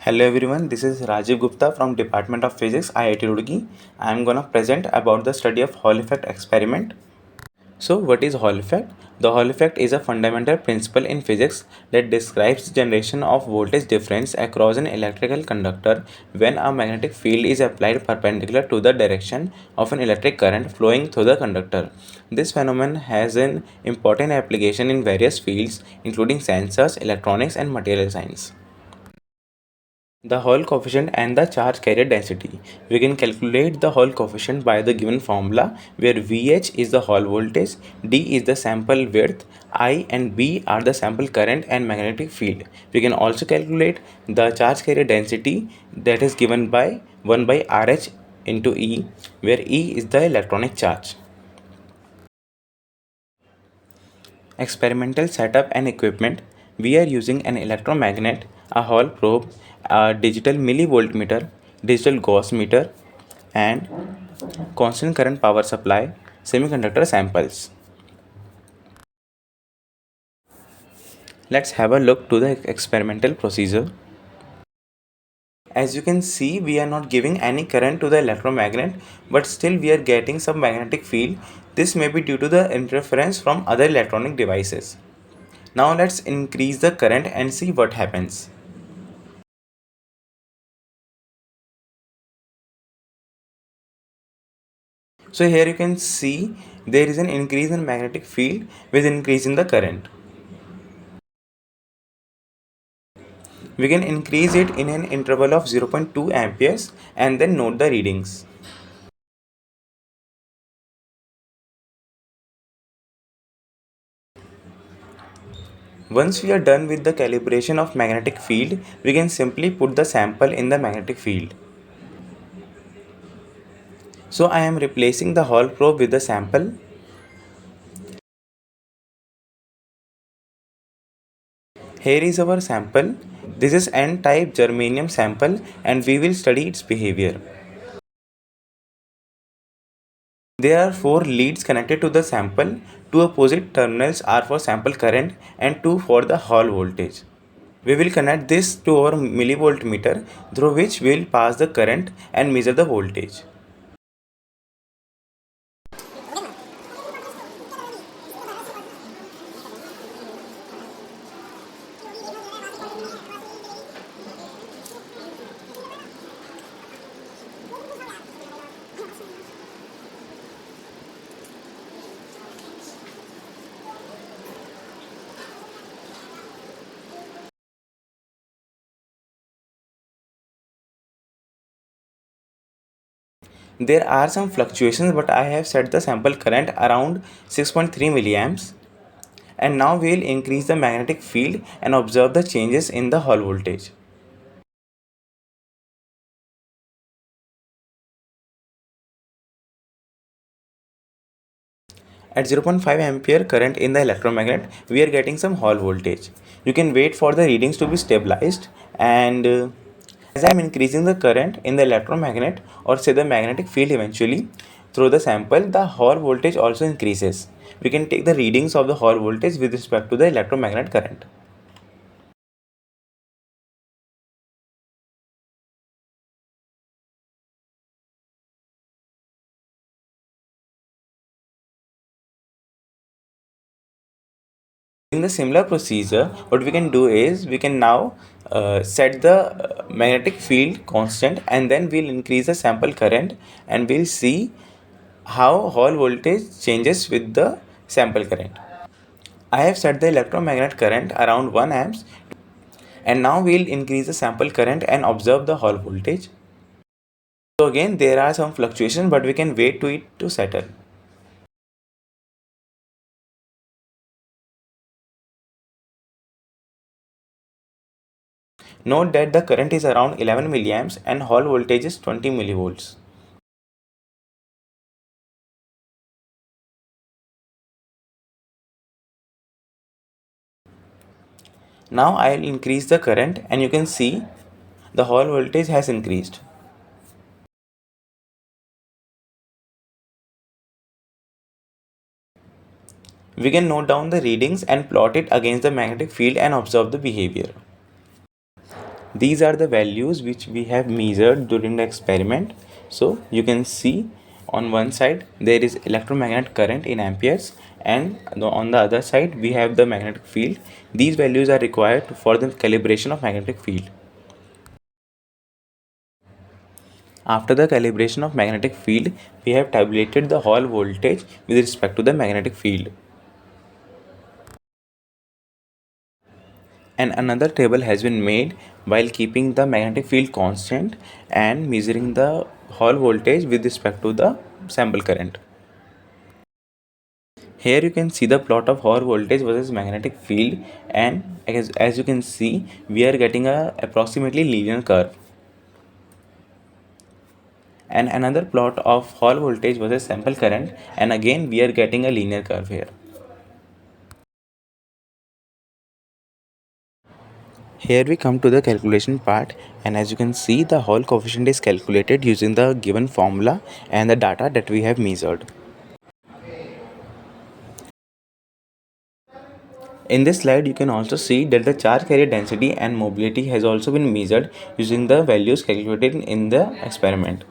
Hello everyone, this is Rajiv Gupta from Department of Physics, IIT Roorkee. I am gonna present about the study of Hall effect experiment. So what is Hall effect? The Hall effect is a fundamental principle in physics that describes generation of voltage difference across an electrical conductor when a magnetic field is applied perpendicular to the direction of an electric current flowing through the conductor. This phenomenon has an important application in various fields including sensors, electronics and material science. The Hall coefficient and the charge carrier density. We can calculate the Hall coefficient by the given formula where Vh is the Hall voltage, d is the sample width, I and B are the sample current and magnetic field. We can also calculate the charge carrier density that is given by 1 by Rh into E where E is the electronic charge. Experimental setup and equipment. We are using an electromagnet, a Hall probe, a digital millivoltmeter, digital Gauss meter, and constant current power supply, semiconductor samples. Let's have a look to the experimental procedure. As you can see, we are not giving any current to the electromagnet, but still we are getting some magnetic field. This may be due to the interference from other electronic devices. Now let's increase the current and see what happens. So here you can see there is an increase in magnetic field with increase in the current. We can increase it in an interval of 0.2 amperes and then note the readings. Once we are done with the calibration of magnetic field, we can simply put the sample in the magnetic field. So I am replacing the Hall probe with the sample. Here is our sample. This is N-type germanium sample and we will study its behavior. There are 4 leads connected to the sample. 2 opposite terminals are for sample current and 2 for the Hall voltage. We will connect this to our millivoltmeter through which we will pass the current and measure the voltage. There are some fluctuations, but I have set the sample current around 6.3 milliamps. And now we will increase the magnetic field and observe the changes in the Hall voltage. At 0.5 ampere current in the electromagnet, we are getting some Hall voltage. You can wait for the readings to be stabilized, and as I am increasing the current in the electromagnet or say the magnetic field eventually through the sample, the Hall voltage also increases. We can take the readings of the Hall voltage with respect to the electromagnet current. In the similar procedure, what we can do is we can now set the magnetic field constant and then we'll increase the sample current and we'll see how Hall voltage changes with the sample current. I have set the electromagnet current around 1 amps and now we'll increase the sample current and observe the Hall voltage. So again there are some fluctuations, but we can wait to it to settle. Note that the current is around 11 milliamps and Hall voltage is 20 millivolts. Now I will increase the current and you can see the Hall voltage has increased. We can note down the readings and plot it against the magnetic field and observe the behavior. These are the values which we have measured during the experiment. So you can see on one side there is electromagnetic current in amperes, and on the other side we have the magnetic field. These values are required for the calibration of magnetic field. After the calibration of magnetic field, we have tabulated the Hall voltage with respect to the magnetic field. And another table has been made while keeping the magnetic field constant and measuring the Hall voltage with respect to the sample current. Here you can see the plot of Hall voltage versus magnetic field, and as you can see we are getting a approximately linear curve. And another plot of Hall voltage versus sample current, and again we are getting a linear curve here. Here we come to the calculation part, and as you can see the Hall coefficient is calculated using the given formula and the data that we have measured. In this slide you can also see that the charge carrier density and mobility has also been measured using the values calculated in the experiment.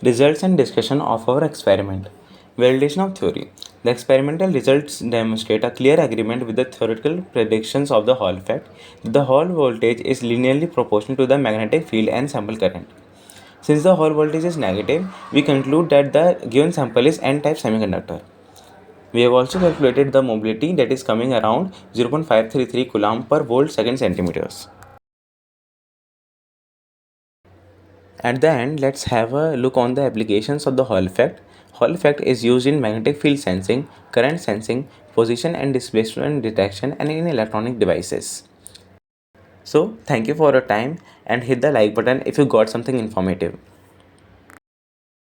Results and discussion of our experiment. Validation of theory. The experimental results demonstrate a clear agreement with the theoretical predictions of the Hall effect. The Hall voltage is linearly proportional to the magnetic field and sample current. Since the Hall voltage is negative, we conclude that the given sample is N-type semiconductor. We have also calculated the mobility, that is coming around 0.533 coulomb per volt second centimeters. At the end, let's have a look on the applications of the Hall effect. Hall effect is used in magnetic field sensing, current sensing, position and displacement detection, and in electronic devices. So, thank you for your time, and hit the like button if you got something informative.